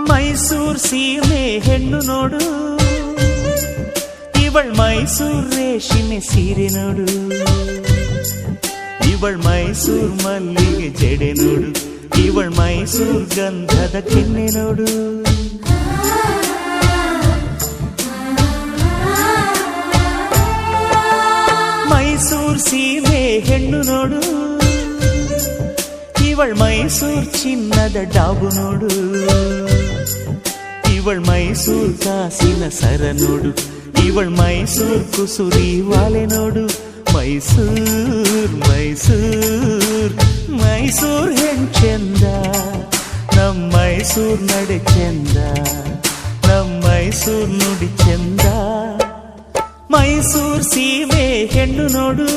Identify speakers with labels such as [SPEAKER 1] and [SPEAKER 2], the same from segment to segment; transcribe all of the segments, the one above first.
[SPEAKER 1] ಮೈಸೂರ್ ಸೀಮೆ ಹೆಣ್ಣು ನೋಡು, ಇವಳ್ ಮೈಸೂರ್ ರೇಷ್ಮೆ ಸೀರೆ ನೋಡು, ಇವಳ್ ಮೈಸೂರ್ ಮಲ್ಲಿಗೆ ಜಡೆ ನೋಡು, ಇವಳ್ ಮೈಸೂರ್ ಗಂಧದ ಕೆನ್ನೆ ನೋಡು. ಮೈಸೂರ್ ಸೀಮೆ ಹೆಣ್ಣು ನೋಡು, ಇವಳ್ ಮೈಸೂರ್ ಚಿನ್ನದ ಡಾಬು ನೋಡು, ಇವಳ್ ಮೈಸೂರ್ ಕಾಸಿನ ಸರ ನೋಡು, ಇವಳ್ ಮೈಸೂರ್ ಕುಸುರಿ ವಾಲೆ ನೋಡು. ಮೈಸೂರ್ ಮೈಸೂರ್ ಮೈಸೂರ್ ಹೆಂಚೆಂದ, ನಮ್ ಮೈಸೂರ್ ನಡೆ ಚೆಂದ, ನಮ್ ಮೈಸೂರ್ ನುಡಿ ಚೆಂದ. ಮೈಸೂರ್ ಸೀಮೆ ಹೆಣ್ಣು ನೋಡು.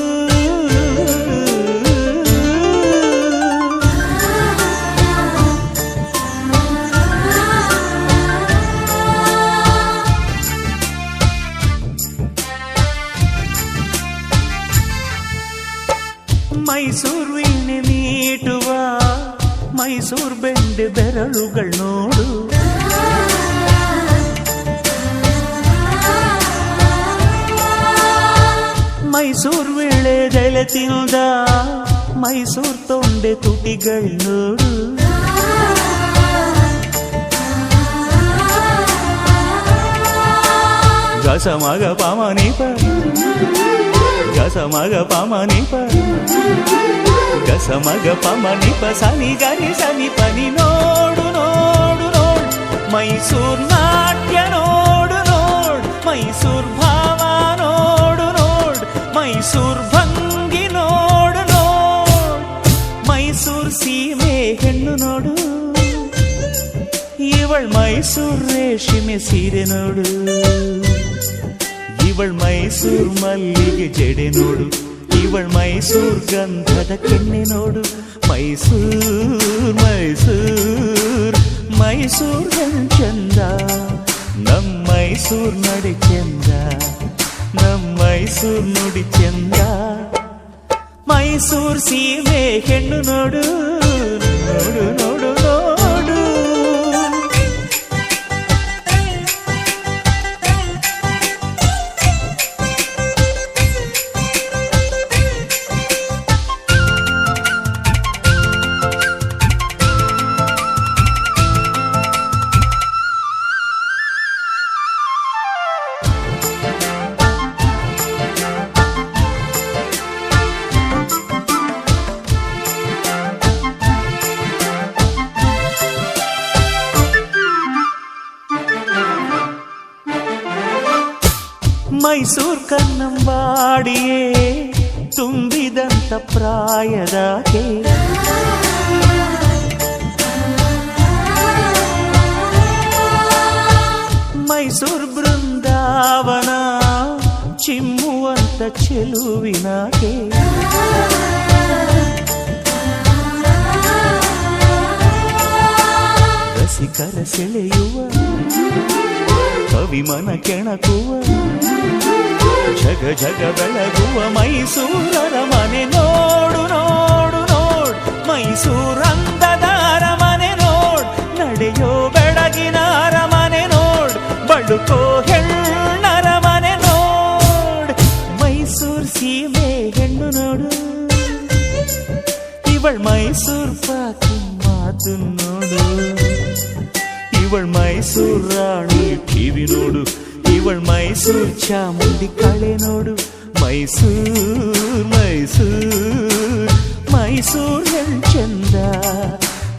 [SPEAKER 1] ಮೈಸೂರು ವೀಣೆ ಮೀಟುವ ಮೈಸೂರು ಬೆಂಡೆ ಬೆರಳುಗಳು ನೋಡು, ಮೈಸೂರು ವೇಳೆ ಜಲೆ ತಿಂದ ಮೈಸೂರು ತೊಂಡೆ ತುಟಿಗಳು ನೋಡು. ಗಸ ಮಗ ಪಾಮನೀಪ, ಗಸ ಮಗ ಪಾಮನೀಪ, ಗಸ ಮಗ ಪಾಮನೀಪ ಸನಿ ಗರಿ ಸನಿ ಪನಿ ನೋಡು ನೋಡು ನೋಡು. ಮೈಸೂರ್ ನಾಟ್ಯ ನೋಡು ನೋಡು, ಮೈಸೂರ್ ಭಾವ ನೋಡು ನೋಡು, ಮೈಸೂರ್ ಭಂಗಿ ನೋಡು ನೋಡು. ಮೈಸೂರ್ ಸೀಮೆ ಹೆಣ್ಣು ನೋಡು, ಇವಳ್ ಮೈಸೂರ್ ರೇಷ್ಮೆ ಸೀರೆ ನೋಡು, ಇವಳ್ ಮೈಸೂರ್ ಮಲ್ಲಿಗೆ ಜಡೆ ನೋಡು, ಇವಳ್ ಮೈಸೂರ್ ಗಂಧದ ಕೆನ್ನೆ ನೋಡು. ಮೈಸೂರ್ ಮೈಸೂರ್ ಮೈಸೂರ್ ಚಂದ, ನಮ್ ಮೈಸೂರ್ ನಡೆ ಚೆಂದ, ನಮ್ ಮೈಸೂರ್ ನುಡಿ ಚೆಂದ. ಮೈಸೂರ್ ಸೀಮೆ ಹೆಣ್ಣು ನೋಡು ನೋಡು ನೋಡು ನೋಡು. ಮೈಸೂರ್ ಕನ್ನಂಬಾಡಿಯೇ ತುಂಬಿದಂತ ಪ್ರಾಯದಾಗೆ, ಮೈಸೂರ್ ಬೃಂದಾವನ ಚಿಮ್ಮುವಂತ ಚೆಲುವಿನಾಗೆ, ರಸಿಕರ ಸೆಳೆಯುವ ಕವಿಮನ ಕೆಣಕುವ ಜಗ ಜಗ ಬೆಳಗುವ ಮೈಸೂರರ ಮನೆ ನೋಡು ನೋಡು ನೋಡು. ಮೈಸೂರ ಅಂದದ ಅರಮನೆ ನೋಡು, ನಡೆಯೋ ಬೆಳಗಿನ ಅರಮನೆ ನೋಡು, ಬಳುಕೋ ಹೆಣ್ಣರ ಮನೆ ನೋಡು. ಮೈಸೂರ್ ಸೀಮೆ ಹೆಣ್ಣು ನೋಡು, ಇವಳ್ ಮೈಸೂರ್ ಪಾಕಿ ಮಾತು ನೋಡು, ಇವಳ್ ಮೈಸೂರ್ ರಾಣಿ ಟಿವಿ ನೋಡು, ಇವಳ್ ಮೈಸೂರ್ ಚಾಮುಂಡಿ ಕಳೆ ನೋಡು. ಮೈಸೂರ್ ಮೈಸೂರ್ ಮೈಸೂರ್ ಹೆಂಚೆಂದ,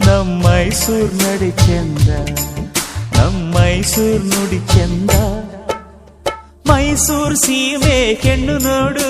[SPEAKER 1] ನಮ್ ಮೈಸೂರ್ ನಡೆ ಚೆಂದ, ನಮ್ ಮೈಸೂರ್ ನುಡಿ ಚೆಂದ. ಮೈಸೂರ್ ಸೀಮೆ ಹೆಣ್ಣು ನೋಡು.